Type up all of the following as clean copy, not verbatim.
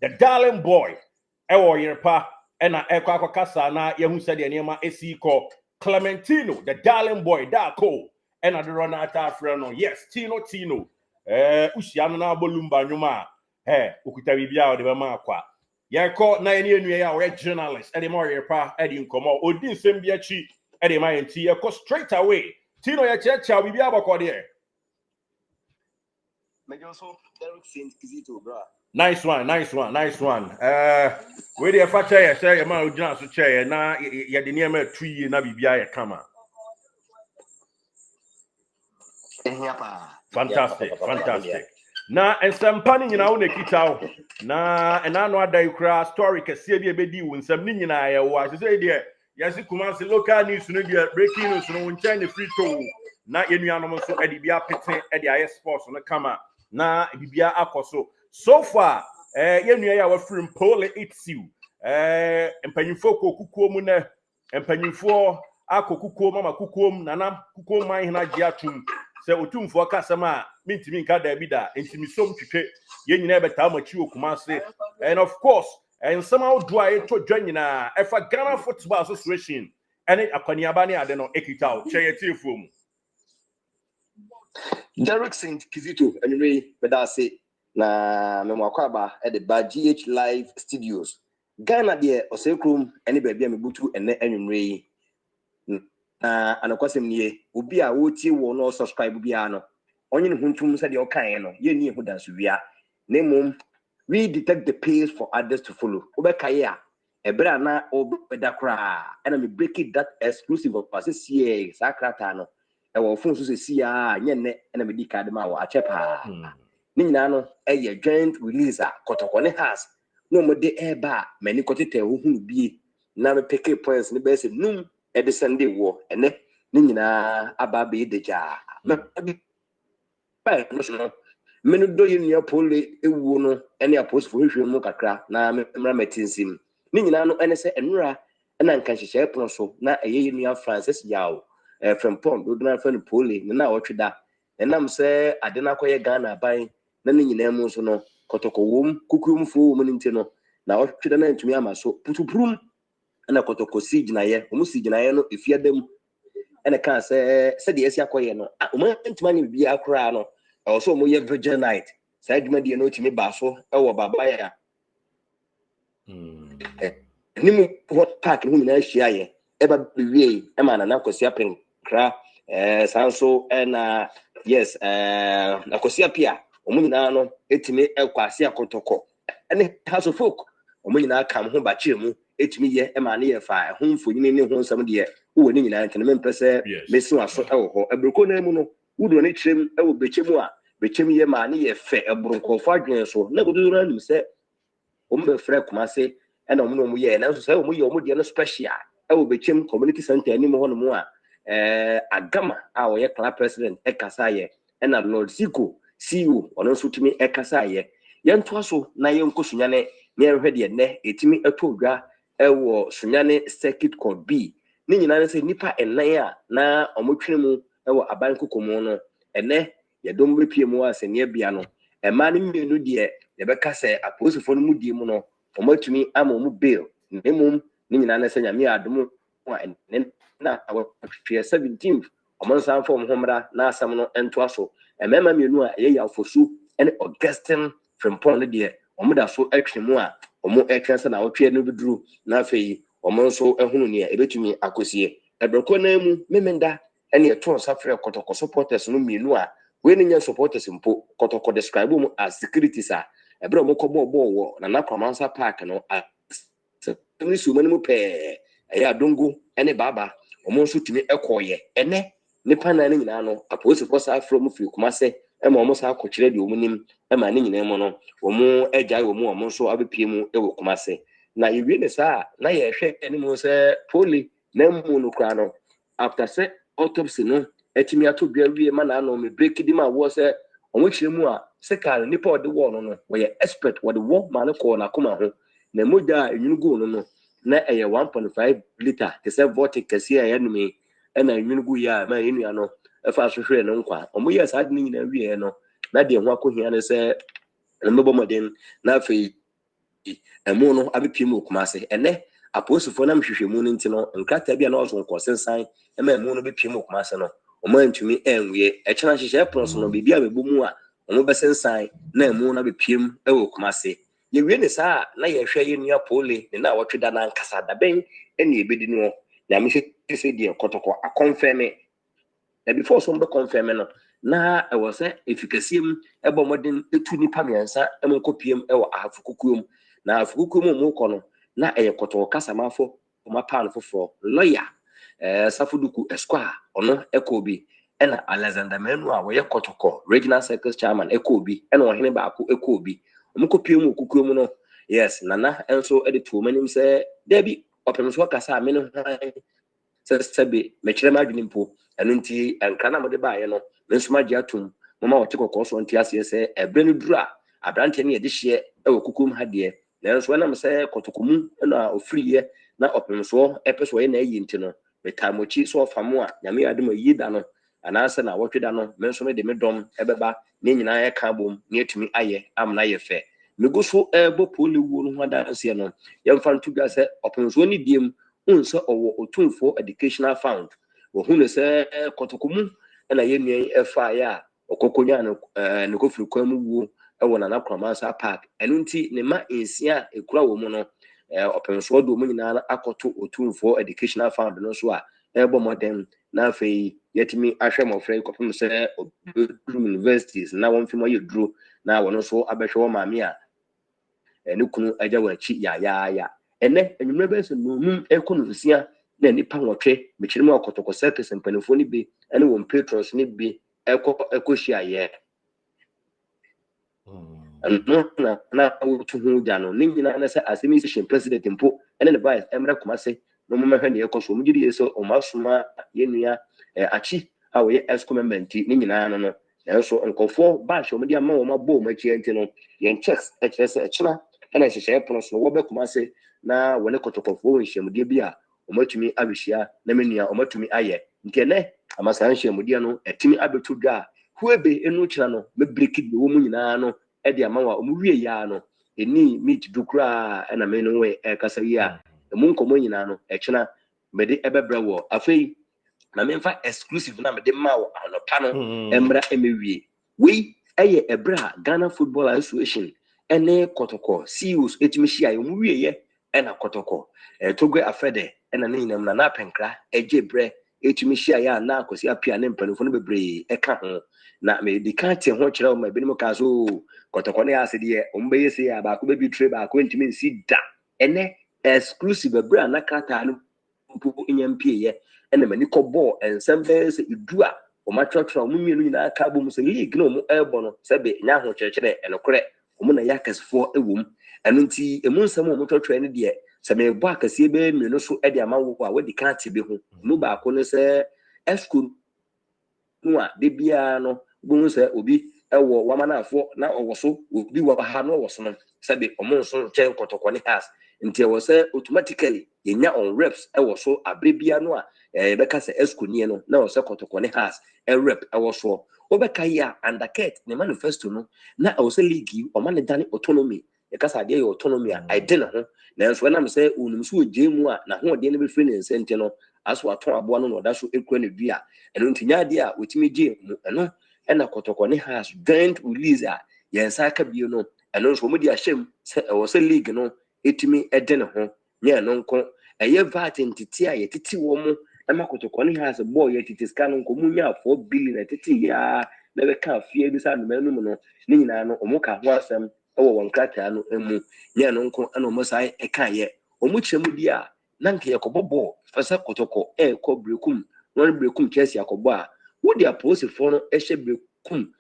the darling boy ewo yerepa ena ekwa kasa na yehu said the niema esi ko Clementino the darling boy Darko ena the runner atafre no yes Tino ushia no na bolumba nwuma okuta bibia o de be ma akwa yeko na ene enu ya we journalist ede mo yerepa ede nkomo odi nsem bi achi ede ma yenti yeko straight away Tino ya checha bibia abakode Mejoso Derek Saint Kizito bro. Nice one. We dey fa chair say e ma ojina so chair na ye de niam atuyi na bibia ye kama. Fantastic. Na ensampa ni nyina wo na kita na ena no adai kra story kese bi ebedi wo nsam ni nyina ye wo ase say dey yesi Kumasi local news no dey breaking news no nchen ne free to na yenuanom so edi bia pete edi aye sports no kama na bibia akoso so far yenua ya wa from pole itsu empanyimfo kokukuom na empanyimfo akokukuom mama kukuom nana kukuom man hina gia tum se otumfo kasama mintimi nka da bi da entimisom twetwe yenyina beta machi Kumasi and of course and somehow do I to join na efa Ghana Football Association ene akwaniaba ne ade no ekita o cheye tifom Derek Saint Kizito anyway bedase na memwakwaba at the GH Live Studios Ghana de osekrum ene baabi a mebutu ene anwumre na anakwasem nie obi a wotie wo no subscribe bia no onye ne huntum se de okan no ye ni ehudanso wia na mom we detect the pace for others to follow obekaye a ebra na obeda kra ena me break it that exclusive of passes here sakrata no e wo fun so se sia nye ne ena me di card ma wo achepa ni nyina no eye joint release a kotoko ne has no mo de eba mani kotete wo hunu bie na me pick points ne be se num e de Sunday wo ene ni nyina aba be deja na ba no menu do yin pole ewu no ene apost for hwehwe mu kakra na mra matinsim ni nyina no ene se enura na nka hyehyɛ pon so na eye yin Francis Yao from pond do na fa no pole na wotweda enam se ade na koye Ghana ban na ni nyina mu so no kotoko wom kukum fo wom nti no na wotweda na ntumi ama so putuprum na kotoko siginaye omu siginaye no efiadam ene kan se de esi akoye no o ma ntuma ni bia akra no also mo ye Virgin Night say dwuma de no timi ba so e wo baba ya ni mu hot park hu na hia ye e ba wie e ma na Kosia Pring kra sanso na yes na Kosia Pia omu nyina no etimi e kwase akotoko ene house of folk omu nyina kam ho ba chire mu etimi ye e ma na ye fa ho mfonyini ne ho nsam de wo ni nyina nke me mpese mesu aso e wo ho ebroko na mu no wudo ne chirem e wo bechemu a bechem ye ma ne ye fe ebronkofo adwen so na godoro anim se o mbe frɛ Kumasi e na omo no ye na so se omo ye omo de no special e wo bechem community center anim ho no mu a agama a wo ye club president e kasa ye e na Lord Siko CEO ono so timi e kasa ye yento aso na ye nkosunyane ne ehwe de ne etimi etodwa e wo sunyane circuit code B ni nyina ne se nipa enan a na omo twene mu e wo aban kokomo no ene ye dom bepie mu asenie bia no ema ne mmenu de ye beka se aposifo no mu die mu no omatumi ama mu bail nemum ni nyina na se nyame adom na 17 omonsan fom homra na asam no ento aso emema mmenu a ye yafosu ene Augustine Frimpong de omoda so atwe mu a omo ekranse na wotwe no biduru na afei omo nso ehunu ne ebetumi akosie ebroko na mu memenda ene eto safre kotoko supporters no mmenu a we ni nya supporters mpo kotoko describe mu as securities a ebere mo ko bo wo na Kwamansa Park no ni su mani mu pe ya dongo ene baba omo nso tumi ekoye ene nipa na ni nyina no apolice force afro mu firi Kumasi e ma omo sa akokire de omo nim e ma ni nyina mo no omo agya omo nso abepie mu e wo Kumasi na yewie ne sa na ye hwe ene mo se poli na mu no kra no after say autopsy no etimi ato bia wie ma na no me break di ma wo se omo kire mu a sekal nipa ode wo no we expert wo de wo ma ne ko na koma ho na moja enyunugu no na eye 1.5 liter ke se vortic kase ya numi na enyunugu ya ma enua no efa sohwe no nkwa omo ye sa de nyina wie no na de ho akohia ne se mbebo moden na afei emu no abepiem okumase ene aposifo na mhwehwe mu nti no nkrata bia na ozo nkosensan ema emu no bepiem okumase no omo antumi enwie echena hyehyɛ pronso no bibia bebumu a omo besensan na emu na bepiem okumase ye wie ne saa na ye hwɛ ye nua pole ne na wotweda na nkasa da ben ene ebedi no na me se die kotoko a confirm na before so be confirm no na e was efficaciem ebo modern etu nipa miensa emo kopiem e wo afukukuom na afukukuom mo kɔ no na eye kotoko kasamafo oma pan foforo lawyer Safuduku Esquire ono ekobi ena Alexander Menu a woye kotoko regional circus chairman ekobi ena ohene baako ekobi omukopiem okukuom no yes nana enso editu manim se debi opemso kasa amene sebe mekire madwene mpo eno nti enkra na mode baaye no menso magye atum mama wote kokko so nti ase se ebre no dura abrante ne yede hye ewo kukum ha de na enso na mse kotokomu ena ofriye na opemso epeso ye na yi nti no metamochi so famo a nyame adem yida no anase na wotweda no menso me de medom ebeba ne nyina ye ka bom ne atumi aye amna ye fe meguso ebo poli wo no hada ase no yemfa ntuga se opemso ni biem unse owo otumfo educational fund wo hunu se kotokomu na ye nua efa ya okokonya no ne kofiri kwamu wo ewo na nakramansa park enu nti ne ma ensia ekura wo mu no opemso do mu nyina akoto otumfo educational fund no so a ebo modern na afei yetimi ahwe mofrey kopem se universities na won fi mo yeduro na wono so abehwe wo maame a ne kunu agya wachi ya ene enwumre be so no ekonosia na nipa nwotwe mekiremu akotoko circus mpanifo ni bi ene won patrons ni bi ekohia ye na wutu hu jano ningina na se administration president mpo ene ne vice emre kumase no mo mehwe ne ekoso mo gidi yeso o masuma yenua achi awo ye excomment ningina no na so nkofo ba hwe mo dia ma wo mabo mo achi enti no yen checks echese echina ene hyehyɛ pronso wo be kumase na wone kotokofo nhyiamde bia omatumi abehia na menua omatumi aye nkene amasan nhyiamde no etimi abetu dwa huebe enu kira no me break it wo mu nyina no e de amawa omuwie ya no eni meet dukra na me no we kasa yi a emu nkomo nyina no ekina me de ebebra wo afei na me mfa exclusive na me de ma wo anopa no emra emewie we eye ebra Ghana Football Association ene kotoko CEOs etimi hia yo muwie ye ena kotoko Togwe Afede ena ne nyinam na penkra ejebre etumi hia ya na akosi apia ne mpanifo no bebre eka ho na me di kan tie ho kire o ma binim ka so kotoko ne asede ye ombe yesi ya ba ko be bitre ba ko ntimi nsi da ene exclusive bra na kata no mpu nyempie ye ena mani ko ball ensemble se idua o ma trotro o munwie no nyina aka bom se league no mo elbo no se be nya ho kire enokore o mo na yakasfo ewom enu nti emu nsam o mo trotro ne de se me bo akase be mienu so e de amawo a wadi kan te be ho mu ba ko ne se esku no a de bia no bo se obi ewo wamanafo na owoso obi wa ha no owoso no se be o mo nso chen kotoko ne has nti e wo se automatically yenya on reps ewo so abrebia no a be ka se esku nie no na wo se kotoko ne has e rep ewo so obeka ya undercut ne manifesto no na o se league o man dane autonomy e ka sa de autonomy a I dey na ho na enso na me se onum so ojemu a na ho de ne be free ne sente no aso aton abo no da so ekura ne dua eno ntinya de a otimi je mu eno ena kotoko ne has joint release a yensa ka bio no eno nso mo di ahyem se o se league no etimi ede ne ho ne eno nko eye vat entity a yetiti wo mu ema kotoko ne has boy yetiti ska no nko munya 4 billion etiti ya na be ka fie bi sa no manu mu no ne nyina no omo ka ho asem ewo won krata no emu ne eno nko ana omo sai e ka ye omo kyeremu di a na nke yakobobo fasa kotoko ko brekum no brekum Chelsea yakobo a wodi aposifo no ehye brekum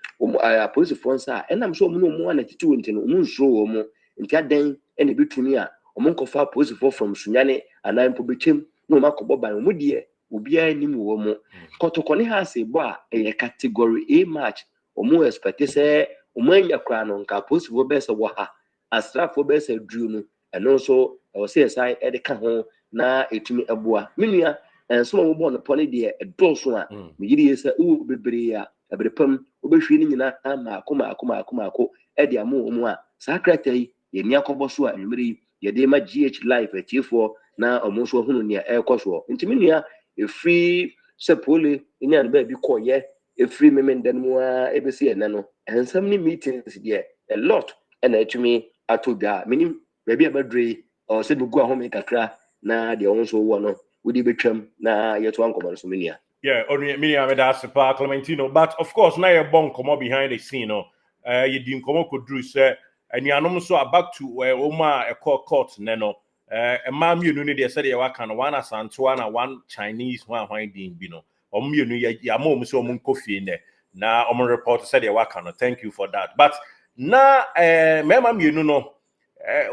aposifo nsa enam so omo no omo na titi wonti no omo nso omo nti adan ene bitumi a omo nkofa aposifo from sunyane anan po bechem no makobo ban omo die obi anim wo mo kotoko ne ha se bo a e category A match omo expect se omo anya kra no nka aposifo be se wo ha astrafo be se dru no eno so o se sai e de ka ho na etumi eboa menua enso mo bo no pone de edonso a me yiri yesa u bebre ya ebrepam obehwe ni nyina ama akoma e de amu omu a sakrata yi ye ni akobo so a nwumere ye de ma GH live atiefo na omo so hunu ne ekoso ntimi nua efri sepole nya ba bi koye efri memenden mu a ebesi ene no ensam ni meetings there a lot and atumi atoda minim ba bi abadre o se bi go ahome kakra na de onso wo no wodi betwam na yeto ankomo so menia. Yeah, only me that's Clementino, but of course now you're bon come behind the scene, no. You didn't come could do say and you so back to where Oma a court neno. A mam you need they said you can one as Antoine one Chinese one ding bino. You know ya mom so mun coffee in there. Now reporter said you can thank you for that. But now memam you know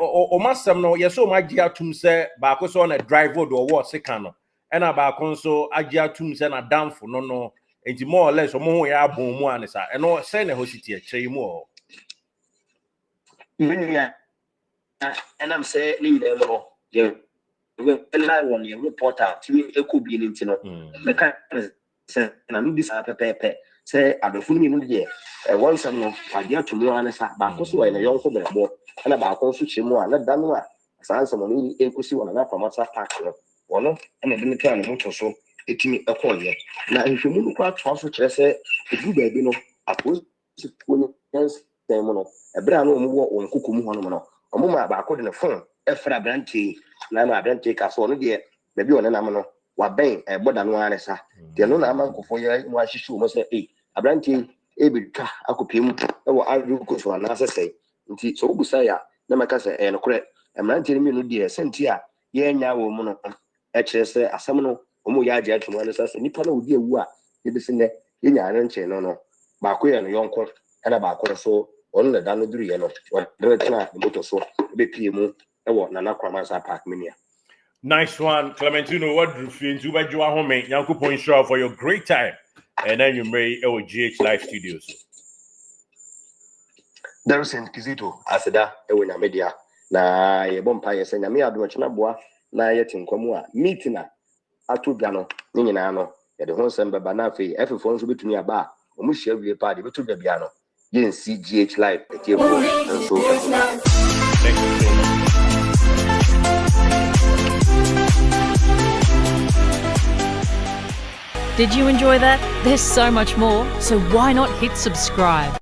Oma some no yes so my dear tum say back on a drive road or what second. And about console agia tum send a damn for no enti more or less omo ya bon mu anisa and no send a hosity a more. And I'm saying no yeah we live on your reporter to e could be in no the kind say na no this pepe say abefunu no dey once no agia tum no anisa ba ko so na yonko bebo na ba ko so chemu a na danu a sanso mo ni enkusi wona na famasa park no wono ene de metia no moto so etimi ekoye na nhwemu no kwa twa so kire se edu ba bi no apos ko yes dem no ebra no mo wo nkokomu hono no omo ma ba ko de ne phone efra branche na ma branche ka so no de ba bi wona na mo no wa ben boda no anesa de no na ma nkofo ye no ahihyu mo se abranche ebitwa akopiem e wo aru ko so na asese nti so obusa ya na maka se no kore emranche mi no de senti a ye nya wo mo no ekirese asam no omo ya agye atuma no sase nipa na odi ewu a yebisi ne ye nya ran che no ba ko ye no yonko ana ba ko so on na da no duru ye no wa retna moto so be pie mu e wo na na kwamasa park mania. Nice one, Clementino. What do you feel to by Joa Home? Yanko show for your great time, and then you may GH Live Studios. There is Kizito aseda e we na media na ye bompa ye senya me ado chena boa na ye tinkomu a meeting a atodwa no ni nyina no ye de ho nsem beba na afei efefo nso betumi aba o mu hia wie pa de betodwa bia no ye nsi GH Live etiefo nso. Thank you so much. Did you enjoy that? There's so much more, so why not hit subscribe?